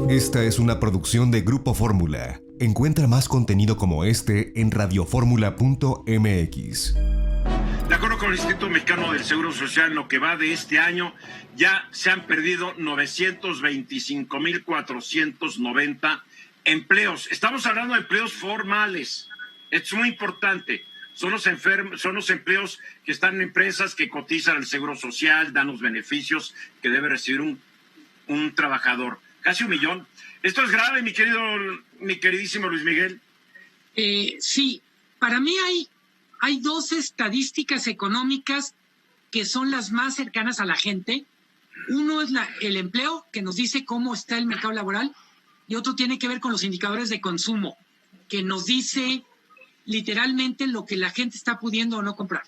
Esta es una producción de Grupo Fórmula. Encuentra más contenido como este en radioformula.mx. De acuerdo con el Instituto Mexicano del Seguro Social, en lo que va de este año, ya se han perdido 925,490 empleos. Estamos hablando de empleos formales. Es muy importante. Son los empleos que están en empresas que cotizan al Seguro Social, dan los beneficios que debe recibir un trabajador. Casi 1 millón. ¿Esto es grave, mi queridísimo Luis Miguel? Sí, para mí hay dos estadísticas económicas que son las más cercanas a la gente. Uno es el empleo, que nos dice cómo está el mercado laboral, y otro tiene que ver con los indicadores de consumo, que nos dice literalmente lo que la gente está pudiendo o no comprar.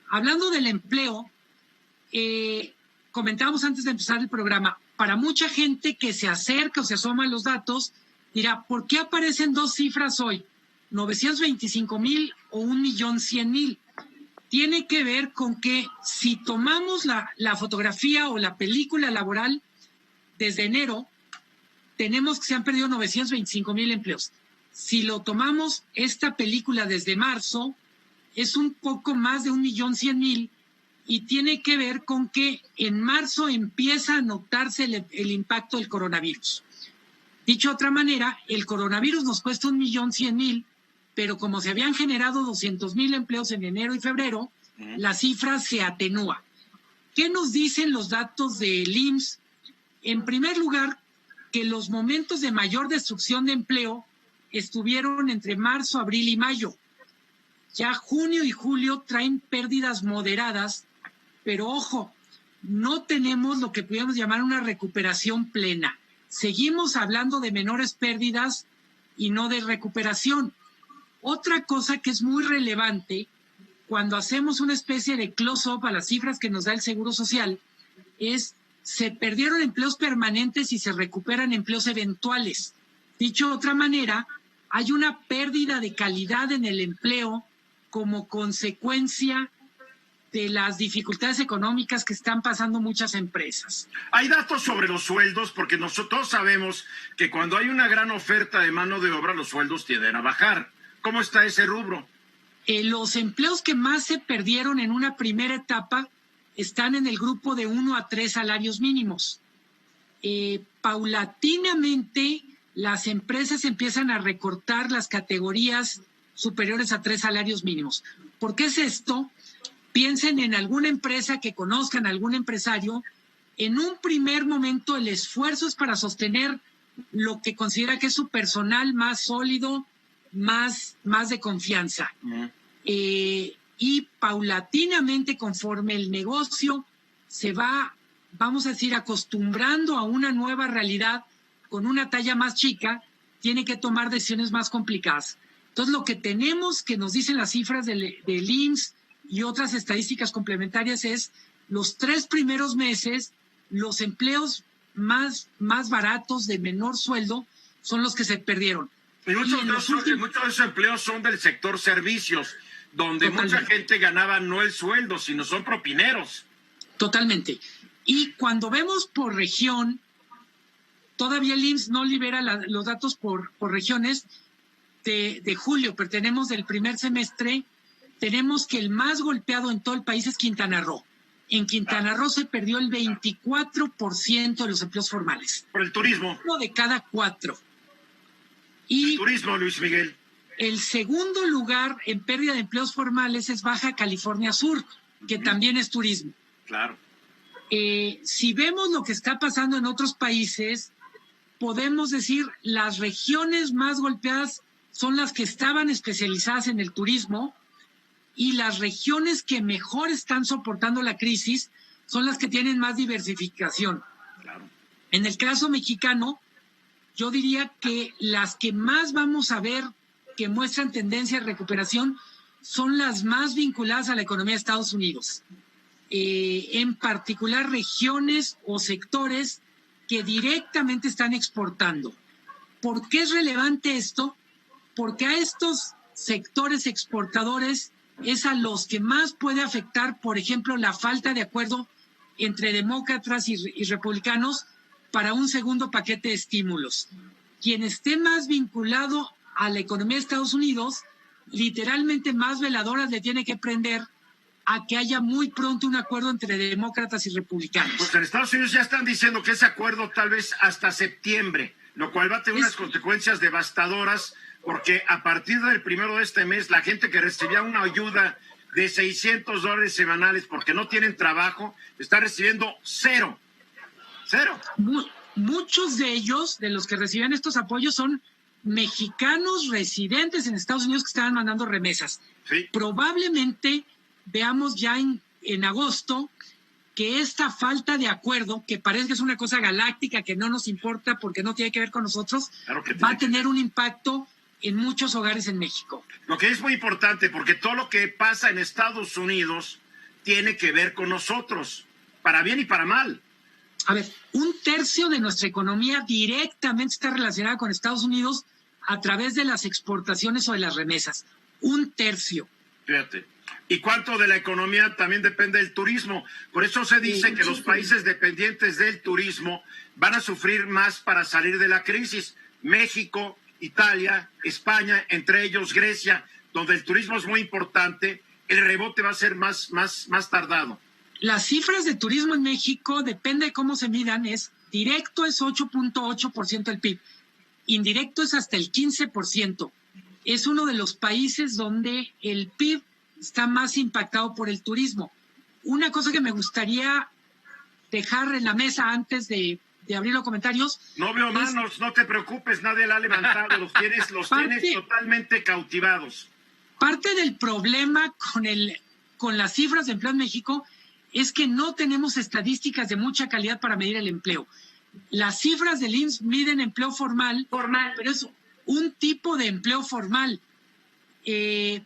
Hablando del empleo, comentábamos antes de empezar el programa, para mucha gente que se acerca o se asoma a los datos, dirá, ¿por qué aparecen dos cifras hoy? 925,000 o 1,100,000. Tiene que ver con que si tomamos la fotografía o la película laboral desde enero, tenemos que se han perdido 925,000 empleos. Si lo tomamos esta película desde marzo, es un poco más de 1,100,000 y tiene que ver con que en marzo empieza a notarse el impacto del coronavirus. Dicho de otra manera, el coronavirus nos cuesta 1,100,000, pero como se habían generado 200,000 empleos en enero y febrero, la cifra se atenúa. ¿Qué nos dicen los datos del IMSS? En primer lugar, que los momentos de mayor destrucción de empleo estuvieron entre marzo, abril y mayo. Ya junio y julio traen pérdidas moderadas, pero ojo, no tenemos lo que pudiéramos llamar una recuperación plena. Seguimos hablando de menores pérdidas y no de recuperación. Otra cosa que es muy relevante cuando hacemos una especie de close-up a las cifras que nos da el Seguro Social es se perdieron empleos permanentes y se recuperan empleos eventuales. Dicho de otra manera, hay una pérdida de calidad en el empleo como consecuencia de las dificultades económicas que están pasando muchas empresas. Hay datos sobre los sueldos, porque nosotros sabemos que cuando hay una gran oferta de mano de obra, los sueldos tienden a bajar. ¿Cómo está ese rubro? Los empleos que más se perdieron en una primera etapa están en el grupo de 1 a 3 salarios mínimos. Paulatinamente, las empresas empiezan a recortar las categorías superiores a 3 salarios mínimos. ¿Por qué es esto? Piensen en alguna empresa que conozcan, algún empresario. En un primer momento el esfuerzo es para sostener lo que considera que es su personal más sólido, más de confianza. Y paulatinamente, conforme el negocio se va, vamos a decir, acostumbrando a una nueva realidad con una talla más chica, tiene que tomar decisiones más complicadas. Entonces, lo que tenemos, que nos dicen las cifras del IMSS y otras estadísticas complementarias, es los 3 primeros meses, los empleos más baratos, de menor sueldo, son los que se perdieron. Y muchos de esos empleos son del sector servicios, donde Totalmente. Mucha gente ganaba no el sueldo, sino son propineros. Totalmente. Y cuando vemos por región, todavía el IMSS no libera los datos por regiones de julio, pero tenemos del primer semestre, tenemos que el más golpeado en todo el país es Quintana Roo. En Quintana Roo se perdió el 24% de los empleos formales. Por el turismo. 1 de cada 4. Y el turismo, Luis Miguel. El segundo lugar en pérdida de empleos formales es Baja California Sur, que también es turismo. Claro. Si vemos lo que está pasando en otros países, podemos decir las regiones más golpeadas son las que estaban especializadas en el turismo, y las regiones que mejor están soportando la crisis son las que tienen más diversificación. Claro. En el caso mexicano, yo diría que las que más vamos a ver que muestran tendencia de recuperación son las más vinculadas a la economía de Estados Unidos. En particular, regiones o sectores que directamente están exportando. ¿Por qué es relevante esto? Porque a estos sectores exportadores es a los que más puede afectar, por ejemplo, la falta de acuerdo entre demócratas y republicanos para un segundo paquete de estímulos. Quien esté más vinculado a la economía de Estados Unidos, literalmente más veladoras le tiene que prender a que haya muy pronto un acuerdo entre demócratas y republicanos. Pues en Estados Unidos ya están diciendo que ese acuerdo tal vez hasta septiembre, lo cual va a tener unas consecuencias devastadoras, porque a partir del 1 de este mes, la gente que recibía una ayuda de $600 semanales porque no tienen trabajo, está recibiendo cero. Muchos de ellos, de los que recibían estos apoyos, son mexicanos residentes en Estados Unidos que estaban mandando remesas. Sí. Probablemente veamos ya en agosto que esta falta de acuerdo, que parece que es una cosa galáctica que no nos importa porque no tiene que ver con nosotros, va a tener un impacto en muchos hogares en México. Lo que es muy importante, porque todo lo que pasa en Estados Unidos tiene que ver con nosotros, para bien y para mal. A ver, 1/3 de nuestra economía directamente está relacionada con Estados Unidos a través de las exportaciones o de las remesas. 1/3. Fíjate. ¿Y cuánto de la economía también depende del turismo? Por eso se dice que los países dependientes del turismo van a sufrir más para salir de la crisis. México, Italia, España, entre ellos Grecia, donde el turismo es muy importante, el rebote va a ser más tardado. Las cifras de turismo en México, depende de cómo se midan, directo es 8.8% del PIB, indirecto es hasta el 15%. Es uno de los países donde el PIB está más impactado por el turismo. Una cosa que me gustaría dejar en la mesa antes de abrir los comentarios. No veo manos, no te preocupes, nadie la ha levantado, los tienes totalmente cautivados. Parte del problema con las cifras de empleo en México es que no tenemos estadísticas de mucha calidad para medir el empleo. Las cifras del IMSS miden empleo formal, pero es un tipo de empleo formal.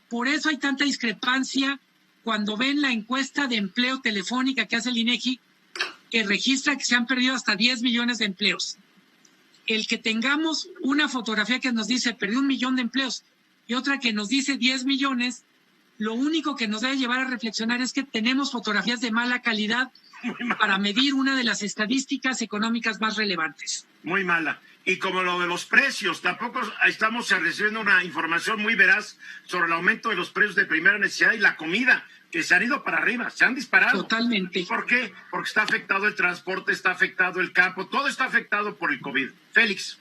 Por eso hay tanta discrepancia cuando ven la encuesta de empleo telefónica que hace el INEGI, que registra que se han perdido hasta 10 millones de empleos. El que tengamos una fotografía que nos dice perdió 1 millón de empleos y otra que nos dice 10 millones, lo único que nos debe llevar a reflexionar es que tenemos fotografías de mala calidad para medir una de las estadísticas económicas más relevantes. Muy mala. Y como lo de los precios, tampoco estamos recibiendo una información muy veraz sobre el aumento de los precios de primera necesidad y la comida, que se han ido para arriba, se han disparado. Totalmente. ¿Por qué? Porque está afectado el transporte, está afectado el campo, todo está afectado por el COVID. Félix.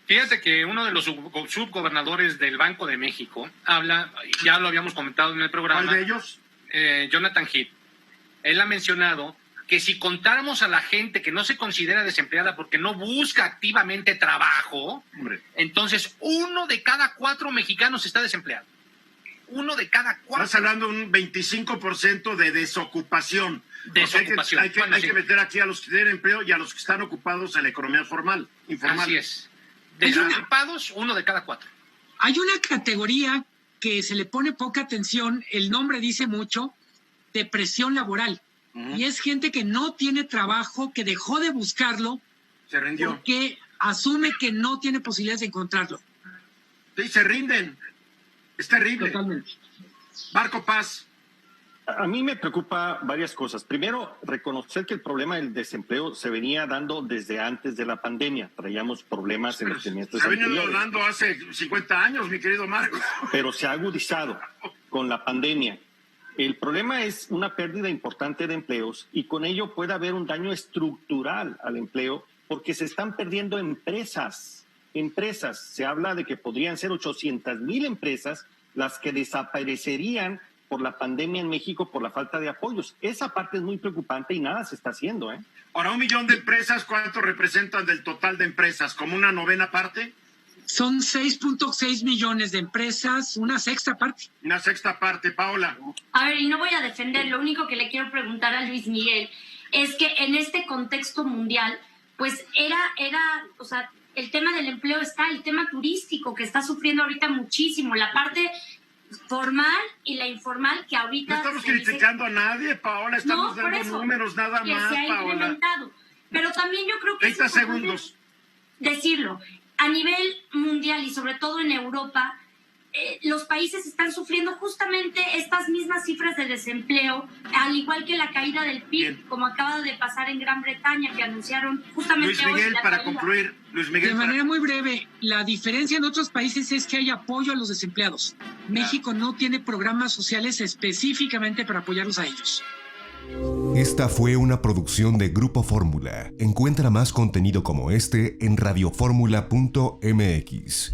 Fíjate que uno de los subgobernadores del Banco de México habla, ya lo habíamos comentado en el programa. ¿Cuál de ellos? Jonathan Heath. Él ha mencionado que si contáramos a la gente que no se considera desempleada porque no busca activamente trabajo, entonces 1 de cada 4 mexicanos está desempleado. 1 de cada 4. Estás hablando de un 25% de desocupación. Desocupación. Hay que meter aquí a los que tienen empleo y a los que están ocupados en la economía informal. Así es. Desocupados, 1 de cada 4. Hay una categoría que se le pone poca atención, el nombre dice mucho, depresión laboral. Y es gente que no tiene trabajo, que dejó de buscarlo. Se rindió. Porque asume que no tiene posibilidades de encontrarlo. Sí, se rinden. Es terrible. Totalmente. Marco Paz. A mí me preocupa varias cosas. Primero, reconocer que el problema del desempleo se venía dando desde antes de la pandemia. Traíamos problemas en los trimestres anteriores. Se venía dando hace 50 años, mi querido Marco. Pero se ha agudizado con la pandemia. El problema es una pérdida importante de empleos y con ello puede haber un daño estructural al empleo porque se están perdiendo empresas. Se habla de que podrían ser 800,000 empresas las que desaparecerían por la pandemia en México por la falta de apoyos. Esa parte es muy preocupante y nada se está haciendo. Ahora, 1 millón de empresas, ¿cuánto representan del total de empresas? ¿Como una novena parte? Son 6.6 millones de empresas, una sexta parte. Una sexta parte, Paola. A ver, y no voy a defender, lo único que le quiero preguntar a Luis Miguel es que en este contexto mundial, pues o sea, el tema del empleo está, el tema turístico que está sufriendo ahorita muchísimo, la parte formal y la informal que ahorita... No estamos criticando a nadie, Paola, estamos dando números nada que más, se ha implementado. Pero también yo creo que 30 segundos. Decirlo, a nivel mundial y sobre todo en Europa, los países están sufriendo justamente estas mismas cifras de desempleo, al igual que la caída del PIB, Bien. como acaba de pasar en Gran Bretaña, que anunciaron justamente Luis Miguel, hoy la para caída. concluir, Luis Miguel, De manera muy breve, la diferencia en otros países es que hay apoyo a los desempleados. México no tiene programas sociales específicamente para apoyarlos a ellos. Esta fue una producción de Grupo Fórmula. Encuentra más contenido como este en radioformula.mx.